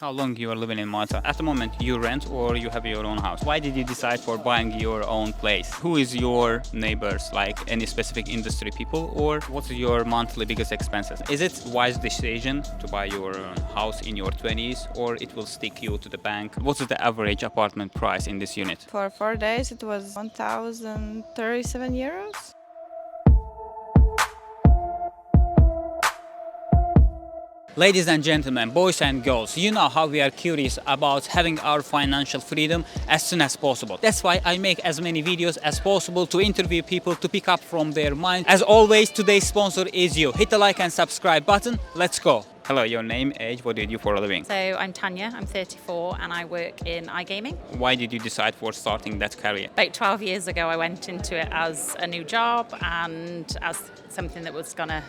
How long you are living in Malta? At the moment, you rent or you have your own house? Why did you decide for buying your own place? Who is your neighbors, like any specific industry people, or what's your monthly biggest expenses? Is it wise decision to buy your own house in your 20s, or it will stick you to the bank? What's the average apartment price in this unit? For 4 days, it was 1,037 euros. Ladies and gentlemen, boys and girls, you know how we are curious about having our financial freedom as soon as possible. That's why I make as many videos as possible to interview people to pick up from their mind. As always, today's sponsor is you. Hit the like and subscribe button. Let's go. Hello, your name, age, what do you do for a living? So I'm Tanya, I'm 34 and I work in iGaming. Why did you decide for starting that career? About 12 years ago I went into it as a new job and as something that was gonna,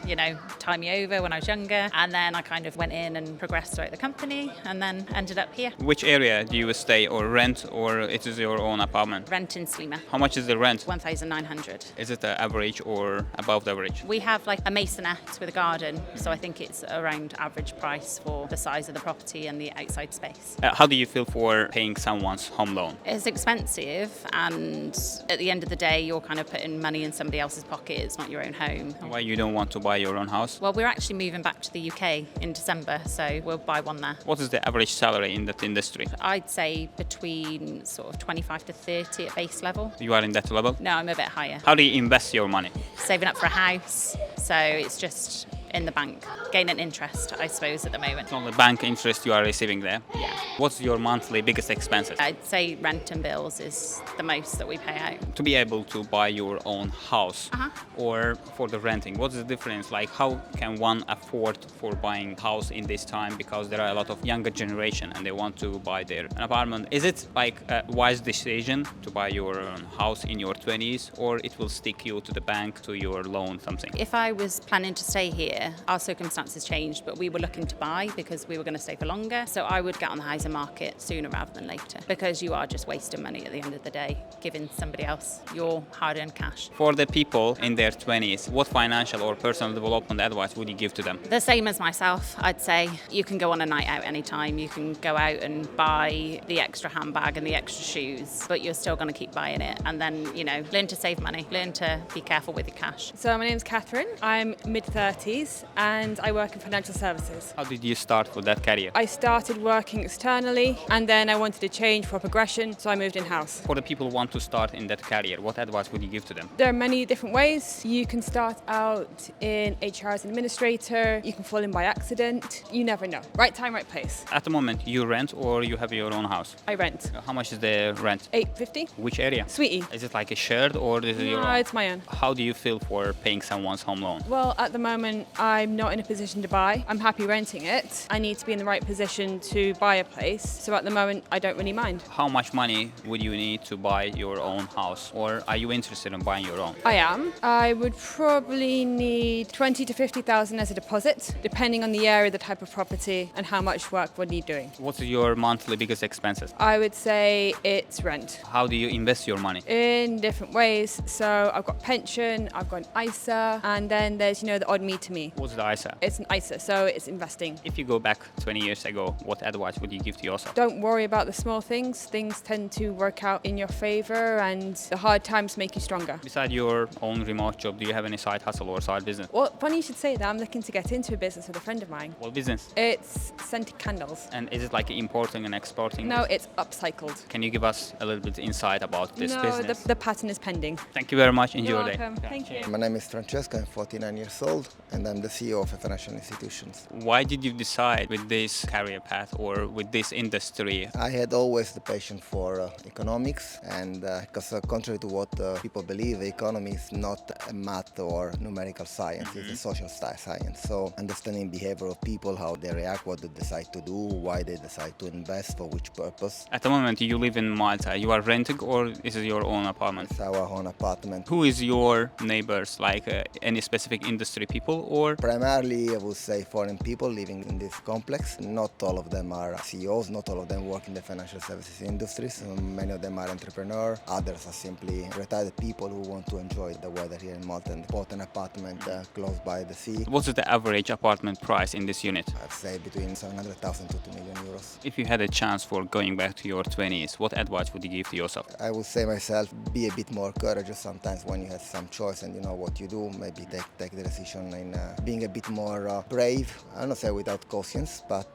tie me over when I was younger. And then I kind of went in and progressed throughout the company and then ended up here. Which area do you stay or rent, or it is your own apartment? Rent in Slima, How much is the rent? 1,900. Is it the average or above the average? We have like a masonette with a garden, so I think it's around average price for the size of the property and the outside space. How do you feel for paying someone's home loan? It's expensive, and at the end of the day you're kind of putting money in somebody else's pocket. It's not your own home. Why you don't want to buy your own house? Well, we're actually moving back to the UK in December, so we'll buy one there. What is the average salary in that industry? I'd say between sort of 25 to 30 at base level. You are in that level? No, I'm a bit higher. How do you invest your money? Saving up for a house, so it's just in the bank, gaining interest, I suppose, at the moment. It's only bank interest you are receiving there. Yeah. What's your monthly biggest expenses? I'd say rent and bills is the most that we pay out. To be able to buy your own house or for the renting, what's the difference? Like, how can one afford for buying house in this time? Because there are a lot of younger generation and they want to buy their an apartment. Is it like a wise decision to buy your own house in your 20s, or it will stick you to the bank to your loan something? If I was planning to stay here, our circumstances changed, but we were looking to buy because we were going to stay for longer. So I would get on the housing market sooner rather than later, because you are just wasting money at the end of the day, giving somebody else your hard-earned cash. For the people in their 20s, what financial or personal development advice would you give to them? The same as myself, I'd say. You can go on a night out anytime. You can go out and buy the extra handbag and the extra shoes, but you're still going to keep buying it. And then, learn to save money, learn to be careful with your cash. So my name's Katherine. I'm mid-30s and I work in financial services. How did you start for that career? I started working externally and then I wanted to change for progression, so I moved in-house. For the people who want to start in that career, what advice would you give to them? There are many different ways. You can start out in HR as an administrator, you can fall in by accident, you never know. Right time, right place. At the moment, you rent or you have your own house? I rent. How much is the rent? $8.50. Which area? Sweetie. Is it like a shared or is it your No, own? it's my own. How do you feel for paying someone's home loan? Well, at the moment, I'm not in a position to buy. I'm happy renting it. I need to be in the right position to buy a place. So at the moment, I don't really mind. How much money would you need to buy your own house? Or are you interested in buying your own? I am. I would probably need 20 to 50,000 as a deposit, depending on the area, the type of property, and how much work would need doing. What's your monthly biggest expenses? I would say it's rent. How do you invest your money? In different ways. So I've got pension, I've got an ISA, and then there's, the odd me to me. What's the ISA? It's an ISA, so it's investing. If you go back 20 years ago, what advice would you give to yourself? Don't worry about the small things. Things tend to work out in your favor, and the hard times make you stronger. Besides your own remote job, do you have any side hustle or side business? Well, funny you should say that. I'm looking to get into a business with a friend of mine. What business? It's scented candles. And is it like importing and exporting? No, it's upcycled. Can you give us a little bit insight about this No, business? the pattern is pending. Thank you very much. Enjoy You're your day. welcome. Thank you. My name is Francois, I'm 49 years old and I'm the CEO of a financial institutions. Why did you decide with this career path or with this industry? I had always the passion for economics, and because contrary to what people believe, economy is not a math or numerical science, it's a social science. So understanding behavior of people, how they react, what they decide to do, why they decide to invest, for which purpose. At the moment, you live in Malta. You are renting or is it your own apartment? It's our own apartment. Who is your neighbors, like any specific industry people, or Primarily, I would say foreign people living in this complex. Not all of them are CEOs, not all of them work in the financial services industry. So many of them are entrepreneurs, others are simply retired people who want to enjoy the weather here in Malta and bought an apartment close by the sea. what's the average apartment price in this unit? I'd say between 700,000 to 2 million euros. If you had a chance for going back to your 20s, what advice would you give to yourself? I would say myself, be a bit more courageous sometimes when you have some choice and you know what you do. Maybe take the decision in being a bit more brave. I don't say without cautions, but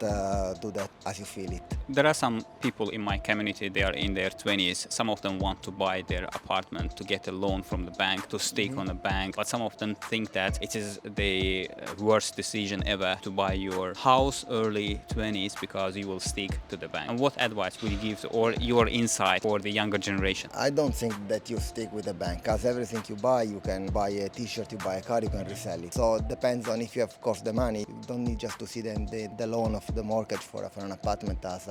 do that as you feel it. There are some people in my community, they are in their 20s. Some of them want to buy their apartment to get a loan from the bank, to stick on a bank. But some of them think that it is the worst decision ever to buy your house early 20s because you will stick to the bank. And what advice would you give or your insight for the younger generation? I don't think that you stick with the bank, because everything you buy, you can buy a t-shirt, you buy a car, you can resell it. So it depends on if you have, of course, the money. You don't need just to see the loan of the mortgage for an apartment as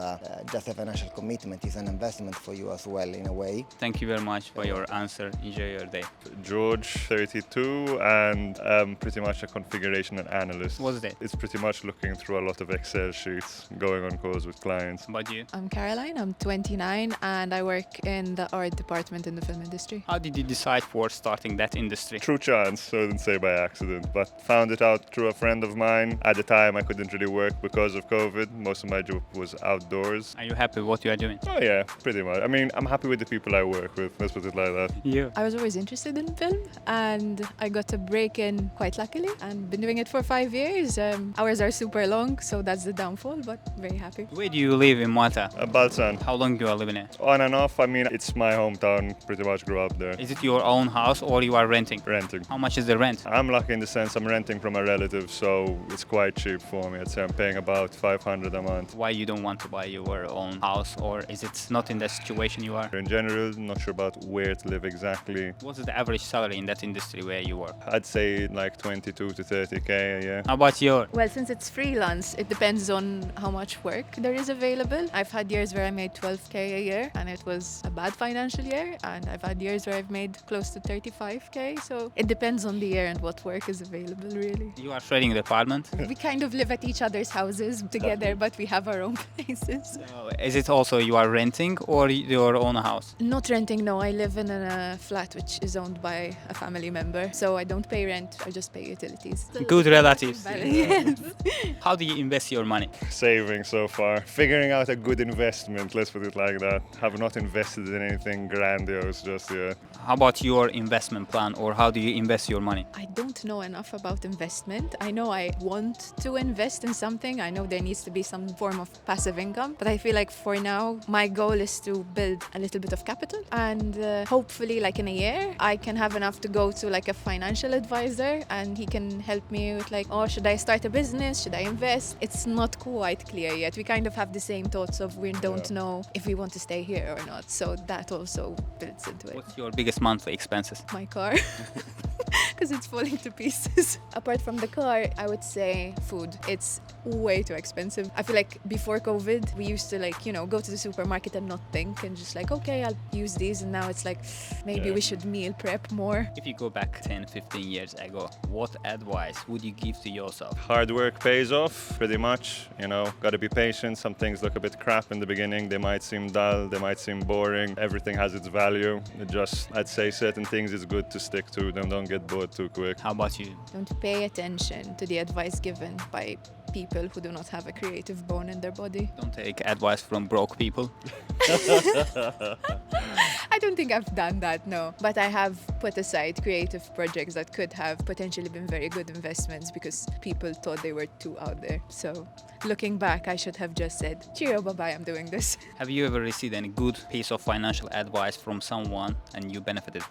just a financial commitment. It's an investment for you as well, in a way. Thank you very much for your answer. Enjoy your day. George, 32, and pretty much a configuration and analyst. What's that? It's pretty much looking through a lot of Excel sheets, going on calls with clients. How about you? I'm Caroline, I'm 29 and I work in the art department in the film industry. How did you decide for starting that industry? True chance, so I didn't say by accident, but found it out through a friend of mine. At the time I couldn't really work because of COVID. Most of my job was outdoors. Are you happy with what you are doing? Oh yeah, pretty much. I mean, I'm happy with the people I work with, let's put it like that. You? I was always interested in film and I got a break in quite luckily and been doing it for 5 years. Hours are super long, so that's the downfall, but very happy. Where do you live in Malta? Balsan. How long you are living here? On and off, I mean, it's my hometown, pretty much grew up there. Is it your own house or you are renting? Renting. How much is the rent? I'm lucky in the sense I'm renting from a relative, so it's quite cheap for me. I'd say I'm paying about 500 a month. Why you don't want to buy your own house, or is it not in the situation you are? In general, not sure about where to live exactly. What's the average salary in that industry where you work? I'd say like 22 to 30k a year. How about your? Well, since it's freelance, it depends on how much work there is available. I've had years where I made 12k a year and it was a bad financial year, and I've had years where I've made close to 35k, so it depends on the year and what work is available, really. You are sharing the apartment? We kind of live at each other's houses together, but we have our own places. So is it also you are renting or your own house? Not renting, no. I live in a flat which is owned by a family member, so I don't pay rent, I just pay utilities. Good relatives. Yes. How do you invest your money? Saving so far. Figuring out a good investment, let's put it like that. Have not invested in anything grandiose just yet. How about your investment plan, or how do you invest your money? I don't know enough about investment. I know I want to invest in something. I know there needs to be some form of passive income, but I feel like for now, my goal is to build a little bit of capital, and hopefully like in a year, I can have enough to go to like a financial advisor and he can help me with like, oh, should I start a business? Should I invest? It's not quite clear yet. We kind of have the same thoughts of we don't know if we want to stay here or not. So that also builds into it. What's your biggest monthly expenses? My car. Because it's falling to pieces. Apart from the car, I would say food. It's way too expensive. I feel like before COVID, we used to like, go to the supermarket and not think and just like, okay, I'll use these. And now it's like, maybe we should meal prep more. If you go back 10, 15 years ago, what advice would you give to yourself? Hard work pays off, pretty much. Gotta be patient. Some things look a bit crap in the beginning. They might seem dull, they might seem boring. Everything has its value. I'd say certain things is good to stick to them. Don't get bored too quick. How about you? Don't pay attention to the advice given by people who do not have a creative bone in their body. Don't take advice from broke people. I don't think I've done that, no. But I have put aside creative projects that could have potentially been very good investments because people thought they were too out there. So looking back, I should have just said, cheerio, bye-bye, I'm doing this. Have you ever received any good piece of financial advice from someone and you benefited?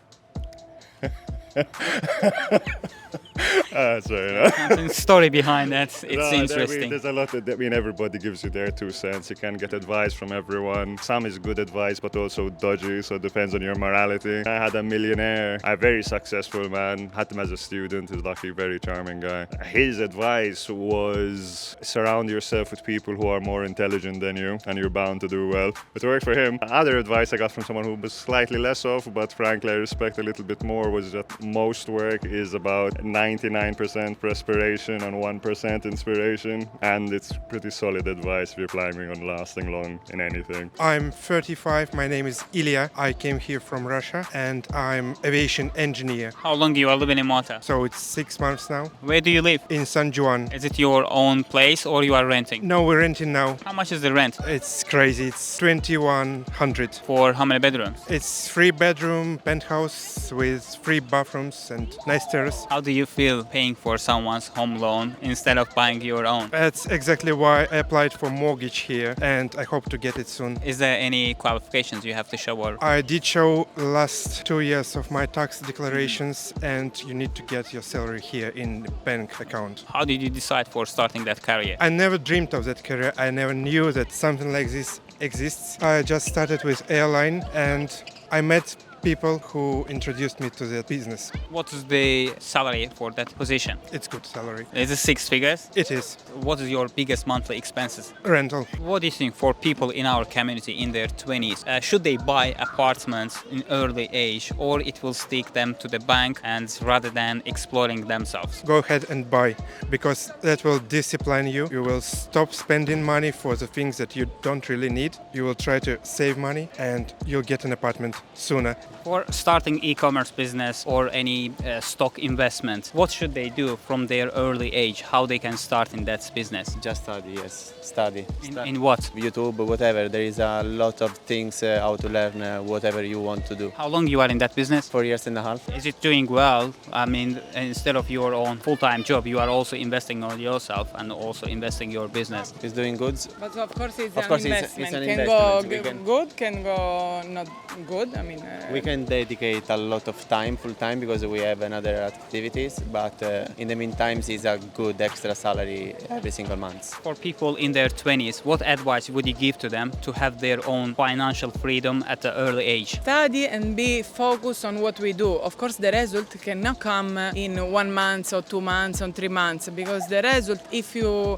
Sorry, no. Story behind that. It's No, interesting. there's a lot of, everybody gives you their 2 cents. You can get advice from everyone. Some is good advice, but also dodgy, so it depends on your morality. I had a millionaire, a very successful man, had him as a student, he's lucky, very charming guy. His advice was surround yourself with people who are more intelligent than you, and you're bound to do well. It worked for him. Other advice I got from someone who was slightly less off, but frankly I respect a little bit more, was that most work is about 90 99% perspiration and 1% inspiration, and it's pretty solid advice if you're planning on lasting long in anything. I'm 35. My name is Ilia. I came here from Russia and I'm aviation engineer. How long you are living in Malta? So it's 6 months now. Where do you live? In San Juan. Is it your own place or you are renting? No, we're renting now. How much is the rent? It's crazy. It's 2,100. For how many bedrooms? It's 3-bedroom penthouse with 3 bathrooms and nice terrace. How do you feel paying for someone's home loan instead of buying your own? That's exactly why I applied for mortgage here and I hope to get it soon. Is there any qualifications you have to show? Or I did show last 2 years of my tax declarations and you need to get your salary here in the bank account. how did you decide for starting that career? I never dreamed of that career. I never knew that something like this exists. I just started with airline and I met people who introduced me to the business. What is the salary for that position? It's good salary. Is it 6 figures? It is. What is your biggest monthly expenses? Rental. What do you think for people in our community in their 20s? Should they buy apartments in early age or it will stick them to the bank and rather than exploring themselves? Go ahead and buy because that will discipline you. You will stop spending money for the things that you don't really need. You will try to save money and you'll get an apartment sooner. For starting e-commerce business or any stock investment, what should they do from their early age? How they can start in that business? Just study, yes. Study. In what? YouTube, whatever. There is a lot of things how to learn whatever you want to do. How long you are in that business? 4 years and a half. Is it doing well? I mean, instead of your own full-time job, you are also investing on yourself and also investing your business. It's doing good. But of course it's Of an course investment. it's an Can investment. go good, can go not good. I mean, We can dedicate a lot of time, full time, because we have another activities. But in the meantime, it's a good extra salary every single month. For people in their 20s, what advice would you give to them to have their own financial freedom at an early age? study and be focused on what we do. Of course, the result cannot come in 1 month or 2 months or 3 months because the result, if you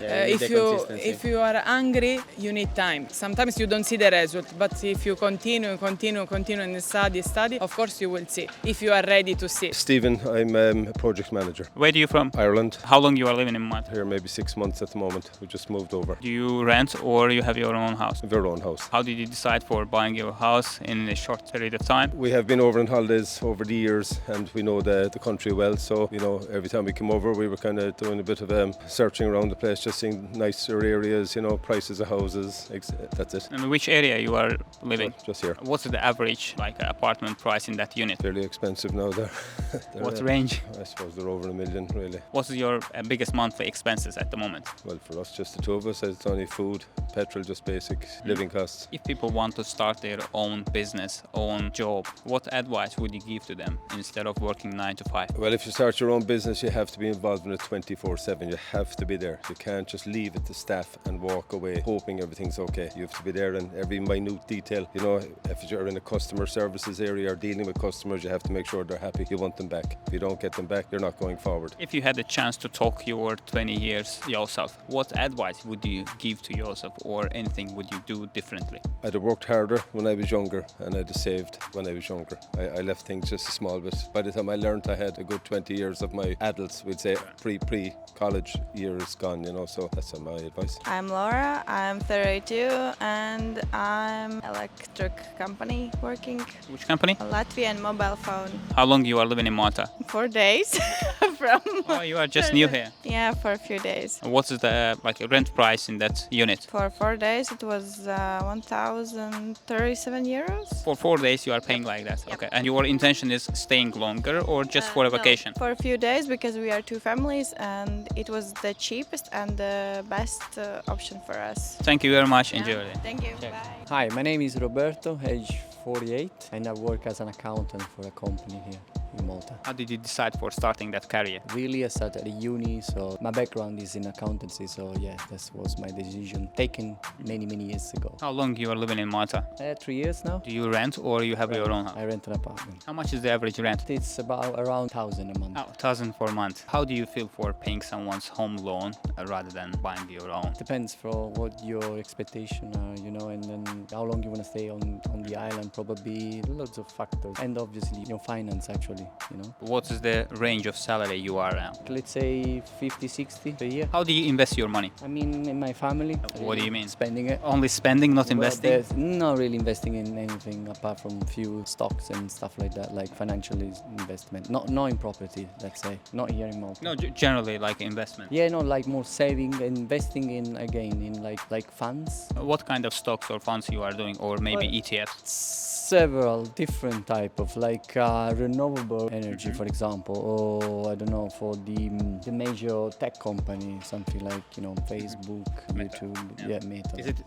are hungry, you need time. Sometimes you don't see the result, but if you continue and study, of course you will see if you are ready to see. Stephen, I'm a project manager. Where are you from? Ireland. How long you are living in Malta? Here maybe 6 months at the moment. We just moved over. Do you rent or you have your own house? We have our own house. How did you decide for buying your house in a short period of time? We have been over on holidays over the years and we know the country well. So, every time we came over, we were kind of doing a bit of searching around the place, just seeing nicer areas, prices of houses. That's it. And which area you are living? Just here. What's the average apartment price in that unit? Fairly expensive now there. What range? I suppose they're over $1 million, really. What's your biggest monthly expenses at the moment? Well, for us, just the two of us, it's only food, petrol, just basic living costs. If people want to start their own business, own job, what advice would you give to them instead of working 9 to 5? Well, if you start your own business, you have to be involved in it 24/7. You have to be there. You can't just leave it to staff and walk away hoping everything's okay. You have to be there in every minute detail. If you're in a customer services area or dealing with customers, you have to make sure they're happy. You want them back. If you don't get them back, you're not going forward. If you had the chance to talk your 20 years yourself, what advice would you give to yourself or anything would you do differently? I'd have worked harder when I was younger and I'd have saved when I was younger. I left things just a small bit. By the time I learned, I had a good 20 years of my adults, we'd say pre-college years gone, so that's my advice. I'm Laura, I'm 32 and I'm electric company working. Which company? A Latvian mobile phone. How long you are living in Malta? 4 days from... Oh, you are just new here. Yeah, for a few days. What's the rent price in that unit? For 4 days it was 1,037 euros. For 4 days you are paying like that? Yep. Okay. And your intention is staying longer or just for a vacation? No, for a few days because we are 2 families and it was the cheapest and the best option for us. Thank you very much. Enjoy it. Thank you. Cheers. Bye. Hi, my name is Roberto, age 48, and I work as an accountant for a company here in Malta. How did you decide for starting that career? Really, I started at uni, so my background is in accountancy, so yeah, this was my decision taken many years ago. How long you are living in Malta? 3 years now. Do you rent or you have your own house? I rent an apartment. How much is the average rent? It's about around 1,000 a month. Oh, 1,000 for a month. How do you feel for paying someone's home loan rather than buying your own? Depends for what your expectations are, and then how long you want to stay on the island, probably lots of factors. And obviously, finance actually. property, you know. What is the range of salary you are at? Let's say 50, 60 per year. How do you invest your money? I mean, in my family. What do you mean? Spending it. Only spending, not investing? Well, not really investing in anything apart from few stocks and stuff like that, like financial investment. Not in property, let's say. Not here in Malta. No, generally like investment. Yeah, no, like more saving, investing in like funds. What kind of stocks or funds you are doing, or maybe ETFs? Several different type of renewable energy, for example, or I don't know, for the major tech company, something like Facebook, YouTube, Meta. Is it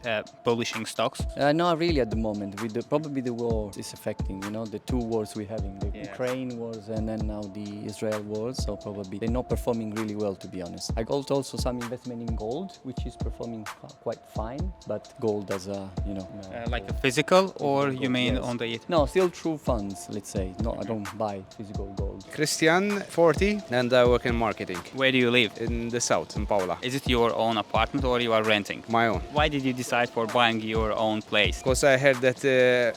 publishing stocks? Not really at the moment. Probably the war is affecting, the two wars we're having, the Ukraine wars and then now the Israel wars. So probably they're not performing really well, to be honest. I got also some investment in gold, which is performing quite fine, but gold as a like a physical, or you mean yes. on the No, still true funds, let's say. No, I don't buy physical gold. Christian, 40, and I work in marketing. Where do you live? In the south, in Paula. Is it your own apartment or you are renting? My own. Why did you decide for buying your own place? Because I heard that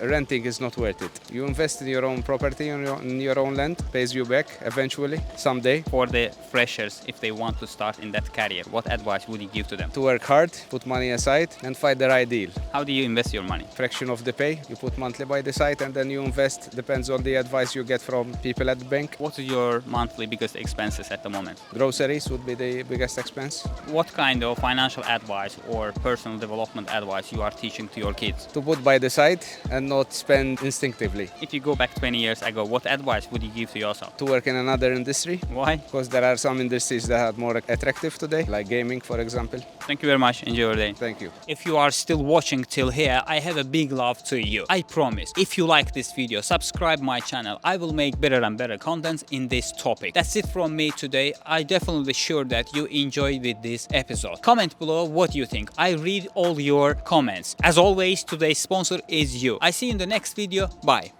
renting is not worth it. You invest in your own property, in your own land, pays you back eventually, someday. For the freshers, if they want to start in that career, what advice would you give to them? To work hard, put money aside, and find the right deal. How do you invest your money? Fraction of the pay, you put monthly by the side, and then you invest, depends on the advice you get from people at the bank. What is your monthly biggest expenses at the moment? Groceries would be the biggest expense. What kind of financial advice or personal development advice you are teaching to your kids? To put by the side and not spend instinctively. If you go back 20 years ago, what advice would you give to yourself? To work in another industry. Why? Because there are some industries that are more attractive today, like gaming, for example. Thank you very much. Enjoy your day. Thank you. If you are still watching till here, I have a big love to you. I promise. If you like this video, subscribe my channel. I will make better and better contents in this topic. That's it from me today. I definitely sure that you enjoyed with this episode. Comment below what you think. I read all your comments. As always, today's sponsor is you. I see you in the next video. Bye.